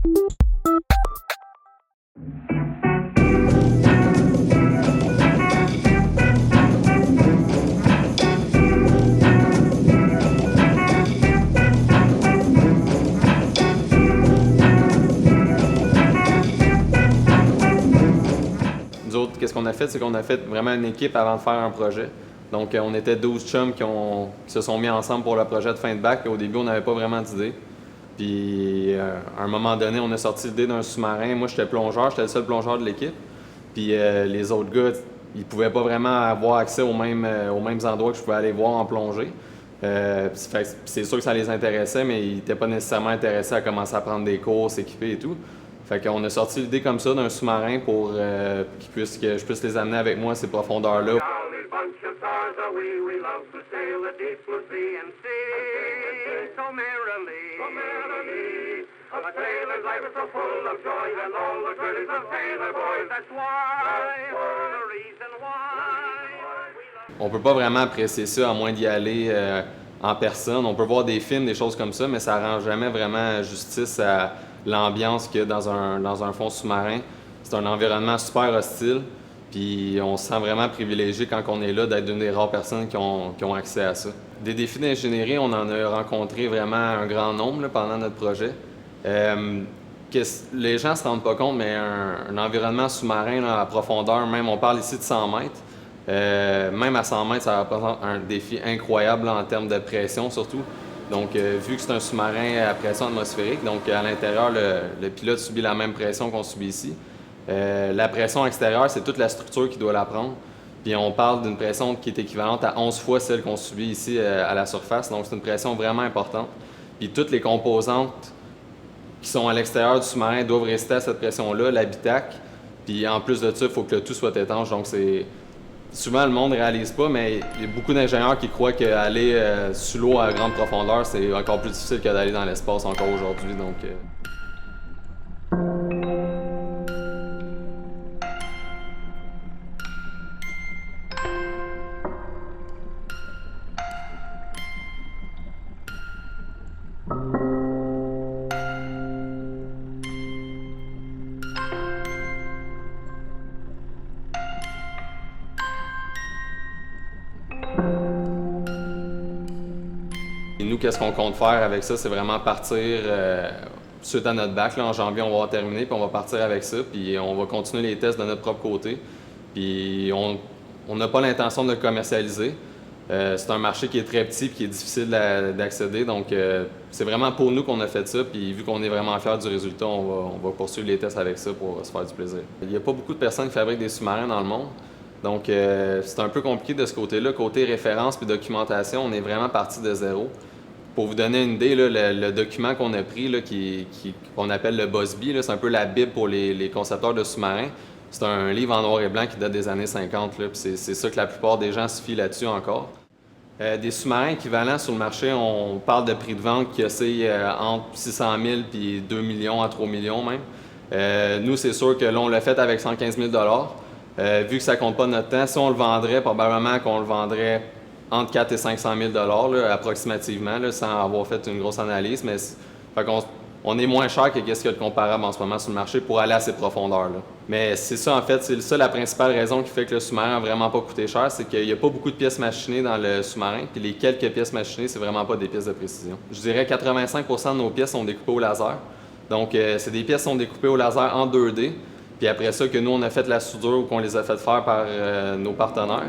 Nous autres, qu'est-ce qu'on a fait? C'est qu'on a fait vraiment une équipe avant de faire un projet. Donc, on était 12 chums qui se sont mis ensemble pour le projet de fin de bac. Au début, on n'avait pas vraiment d'idée. Puis, à un moment donné, on a sorti l'idée d'un sous-marin. Moi, j'étais plongeur, j'étais le seul plongeur de l'équipe. Puis, les autres gars, ils pouvaient pas vraiment avoir accès aux mêmes endroits que je pouvais aller voir en plongée. C'est sûr que ça les intéressait, mais ils n'étaient pas nécessairement intéressés à commencer à prendre des cours, s'équiper et tout. Fait qu'on a sorti l'idée comme ça d'un sous-marin pour que je puisse les amener avec moi à ces profondeurs-là. On peut pas vraiment apprécier ça à moins d'y aller en personne. On peut voir des films, des choses comme ça, mais ça rend jamais vraiment justice à l'ambiance qu'il y a dans un fond sous-marin. C'est un environnement super hostile, puis on se sent vraiment privilégié quand on est là d'être une des rares personnes qui ont accès à ça. Des défis d'ingénierie, on en a rencontré vraiment un grand nombre là, pendant notre projet. Les gens ne se rendent pas compte, mais un environnement sous-marin là, à profondeur, même on parle ici de 100 mètres, même à 100 mètres, ça représente un défi incroyable là, en termes de pression surtout. Donc, vu que c'est un sous-marin à pression atmosphérique, donc à l'intérieur, le pilote subit la même pression qu'on subit ici. La pression extérieure, c'est toute la structure qui doit la prendre. Puis on parle d'une pression qui est équivalente à 11 fois celle qu'on subit ici à la surface. Donc, c'est une pression vraiment importante. Puis toutes les composantes qui sont à l'extérieur du sous-marin doivent rester à cette pression-là, l'habitacle. Puis en plus de ça, il faut que le tout soit étanche. Donc, souvent, le monde ne réalise pas, mais il y a beaucoup d'ingénieurs qui croient qu'aller sous l'eau à grande profondeur, c'est encore plus difficile que d'aller dans l'espace encore aujourd'hui. Donc, Et nous, qu'est-ce qu'on compte faire avec ça? C'est vraiment partir suite à notre bac. Là, en janvier, on va terminer, puis on va partir avec ça, puis on va continuer les tests de notre propre côté. Puis on n'a pas l'intention de le commercialiser. C'est un marché qui est très petit et qui est difficile d'accéder. Donc, c'est vraiment pour nous qu'on a fait ça. Puis, vu qu'on est vraiment fiers du résultat, on va poursuivre les tests avec ça pour se faire du plaisir. Il n'y a pas beaucoup de personnes qui fabriquent des sous-marins dans le monde. Donc, c'est un peu compliqué de ce côté-là. Côté référence puis documentation, on est vraiment parti de zéro. Pour vous donner une idée, là, le document qu'on a pris, là, qu'on appelle le Bosby, c'est un peu la Bible pour les concepteurs de sous-marins. C'est un livre en noir et blanc qui date des années 50. Là, puis c'est ça que la plupart des gens se fient là-dessus encore. Des sous-marins équivalents sur le marché, on parle de prix de vente qui oscillent entre 600 000 puis 2 millions à 3 millions même. Nous, c'est sûr que là, on l'a fait avec 115 000 vu que ça compte pas notre temps, si on le vendrait, probablement qu'on le vendrait entre 4 et 500 000 là, approximativement, là, sans avoir fait une grosse analyse. Mais on est moins cher que ce qu'il y a de comparable en ce moment sur le marché pour aller à ces profondeurs-là. Mais c'est ça, en fait, c'est ça la principale raison qui fait que le sous-marin n'a vraiment pas coûté cher, c'est qu'il n'y a pas beaucoup de pièces machinées dans le sous-marin, puis les quelques pièces machinées, c'est vraiment pas des pièces de précision. Je dirais 85 % de nos pièces sont découpées au laser. Donc, c'est des pièces qui sont découpées au laser en 2D, puis après ça, que nous, on a fait la soudure ou qu'on les a fait faire par nos partenaires.